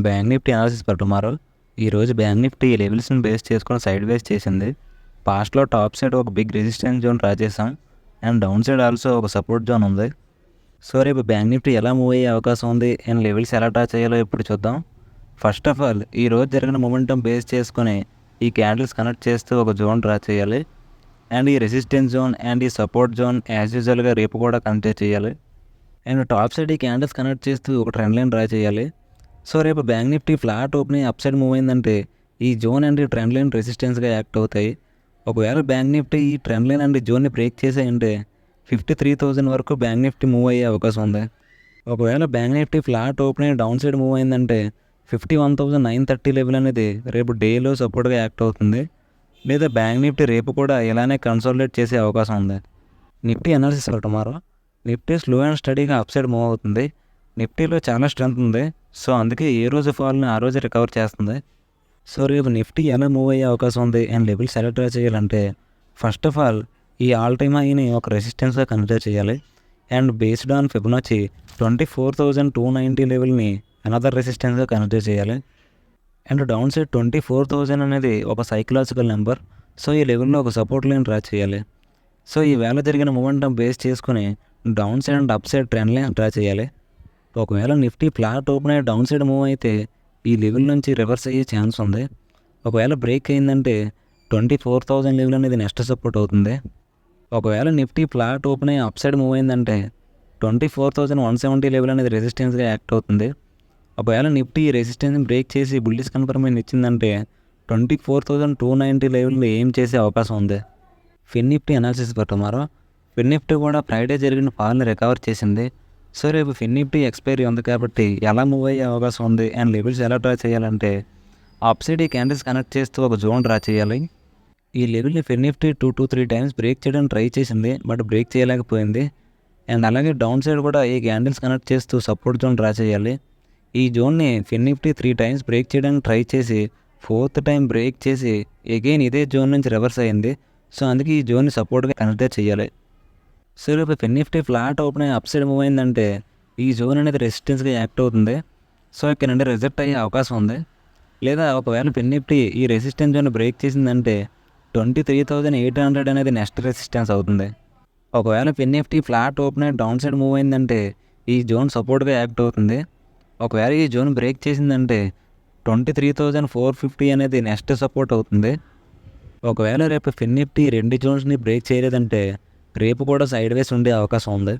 Bank Nifty analysis for tomorrow. ఈరోజు bank Nifty ఈ లెవెల్స్ని బేస్ చేసుకొని సైడ్ వేస్ చేసింది. పాస్ట్లో టాప్ సైడ్ ఒక బిగ్ రెసిస్టెన్స్ జోన్ డ్రా చేసాం అండ్ డౌన్ సైడ్ ఆల్సో ఒక సపోర్ట్ జోన్ ఉంది. సో రేపు బ్యాంక్ నిఫ్టీ ఎలా మూవ్ అయ్యే అవకాశం ఉంది అండ్ లెవెల్స్ ఎలా డ్రా చేయాలో ఇప్పుడు చూద్దాం. ఫస్ట్ ఆఫ్ ఆల్ ఈ రోజు జరిగిన మొమెంటం బేస్ చేసుకొని ఈ క్యాండిల్స్ కనెక్ట్ చేస్తూ ఒక జోన్ డ్రా చేయాలి అండ్ ఈ రెసిస్టెన్స్ జోన్ అండ్ ఈ సపోర్ట్ జోన్ యాజ్ యూజువల్గా రేపు కూడా కనెక్ట్ చేయాలి అండ్ టాప్ సైడ్ ఈ క్యాండిల్స్ కనెక్ట్ చేస్తూ ఒక ట్రెండ్ లైన్ డ్రా చేయాలి. సో రేపు bank Nifty flat opening up side move అయిందంటే ఈ జోన్ అండ్ ఈ ట్రెండ్ లైన్ రెసిస్టెన్స్గా యాక్ట్ అవుతాయి. ఒకవేళ బ్యాంక్ నిఫ్టీ ఈ ట్రెండ్ లైన్ అండ్ జోన్ని బ్రేక్ చేసాయంటే 53,000 వరకు బ్యాంక్ నిఫ్టీ మూవ్ అయ్యే అవకాశం ఉంది. ఒకవేళ bank Nifty flat opening down side move అయిందంటే 51,930 లెవెల్ అనేది రేపు డేలో సపోర్ట్గా యాక్ట్ అవుతుంది. లేదా బ్యాంక్ నిఫ్టీ రేపు కూడా ఇలానే కన్సాలిడేట్ చేసే అవకాశం ఉంది. Nifty analysis for tomorrow. Nifty slow and స్టడీగా అప్ సైడ్ మూవ్ అవుతుంది. నిఫ్టీలో చాలా స్ట్రెంత్ ఉంది. సో అందుకే ఏ రోజు ఫాల్ని ఆ రోజు రికవర్ చేస్తుంది. సో రేపు నిఫ్టీ ఎలా మూవ్ అయ్యే అవకాశం ఉంది అండ్ లెవెల్స్ ఎలా డ్రా చేయాలంటే ఫస్ట్ ఆఫ్ ఆల్ ఈ ఆల్ టైమ్ హైని ఒక రెసిస్టెన్స్గా కన్సిడర్ చేయాలి అండ్ బేస్డ్ ఆన్ ఫిబొనాచి 24,290 లెవెల్ని అనదర్ రెసిస్టెన్స్గా కన్సిడర్ చేయాలి అండ్ డౌన్ సైడ్ 24,000 అనేది ఒక సైకలాజికల్ నెంబర్. సో ఈ లెవెల్లో ఒక సపోర్ట్ లైన్ డ్రా చేయాలి. సో ఈ వేళ జరిగిన మూమెంటం బేస్ చేసుకుని downside and upside trend line draw చేయాలి. ఒకవేళ నిఫ్టీ ఫ్లాట్ ఓపెన్ అయ్యి డౌన్ సైడ్ మూవ్ అయితే ఈ లెవెల్ నుంచి రివర్స్ అయ్యే ఛాన్స్ ఉంది. ఒకవేళ బ్రేక్ అయిందంటే 24,000 లెవెల్ అనేది నెక్స్ట్ సపోర్ట్ అవుతుంది. ఒకవేళ నిఫ్టీ ఫ్లాట్ ఓపెన్ అయ్యి అప్ సైడ్ మూవ్ అయిందంటే 24,170 లెవెల్ అనేది రెసిస్టెన్స్గా యాక్ట్ అవుతుంది. ఒకవేళ నిఫ్టీ ఈ రెసిస్టెన్స్ని బ్రేక్ చేసి బుల్లిష్ కన్ఫర్మేషన్ ఇచ్చిందంటే 24,290 లెవెల్లో ఏం చేసే అవకాశం ఉంది. Fin Nifty analysis for tomorrow. Fin Nifty కూడా ఫ్రైడే జరిగిన ఫాల్ని రికవర్ చేసింది. సో రేపు ఫిన్ నిఫ్టీ ఎక్స్పైరీ ఉంది కాబట్టి ఎలా మూవ్ అయ్యే అవకాశం ఉంది అండ్ లెవెల్స్ ఎలా డ్రా చేయాలంటే అప్ సైడ్ ఈ క్యాండిల్స్ కనెక్ట్ చేస్తూ ఒక జోన్ డ్రా చేయాలి. ఈ లెవెల్ని ఫిన్ నిఫ్టీ 2-3 టైమ్స్ బ్రేక్ చేయడానికి ట్రై చేసింది బట్ బ్రేక్ చేయలేకపోయింది. అండ్ అలాగే డౌన్ సైడ్ కూడా ఈ క్యాండిల్స్ కనెక్ట్ చేస్తూ సపోర్ట్ జోన్ డ్రా చేయాలి. ఈ జోన్ని ఫిన్ నిఫ్టీ 3 టైమ్స్ బ్రేక్ చేయడానికి ట్రై చేసి 4th టైం బ్రేక్ చేసి అగైన్ ఇదే జోన్ నుంచి రివర్స్ అయ్యింది. సో అందుకే ఈ జోన్ని సపోర్ట్గా కన్సిడర్ చేయాలి. సో రేపు ఫిన్ నిఫ్టీ ఫ్లాట్ ఓపెన్ అయ్యి అప్ సైడ్ మూవ్ అయిందంటే ఈ జోన్ అనేది రెసిస్టెన్స్గా యాక్ట్ అవుతుంది. సో ఇక్కడ నుండి రిజెక్ట్ అయ్యే అవకాశం ఉంది. లేదా ఒకవేళ ఫిన్ నిఫ్టీ ఈ రెసిస్టెన్స్ జోన్ బ్రేక్ చేసిందంటే 23,800 అనేది నెక్స్ట్ రెసిస్టెన్స్ అవుతుంది. ఒకవేళ ఫిన్ నిఫ్టీ ఫ్లాట్ ఓపెన్ అయ్యి డౌన్ సైడ్ మూవ్ అయిందంటే ఈ జోన్ సపోర్ట్గా యాక్ట్ అవుతుంది. ఒకవేళ ఈ జోన్ బ్రేక్ చేసిందంటే 23,450 అనేది నెక్స్ట్ సపోర్ట్ అవుతుంది. ఒకవేళ రేపు ఫిన్ నిఫ్టీ రెండు జోన్స్ని బ్రేక్ చేయలేదంటే రేపు కూడా సైడ్ వేస్ ఉండే అవకాశం ఉంది.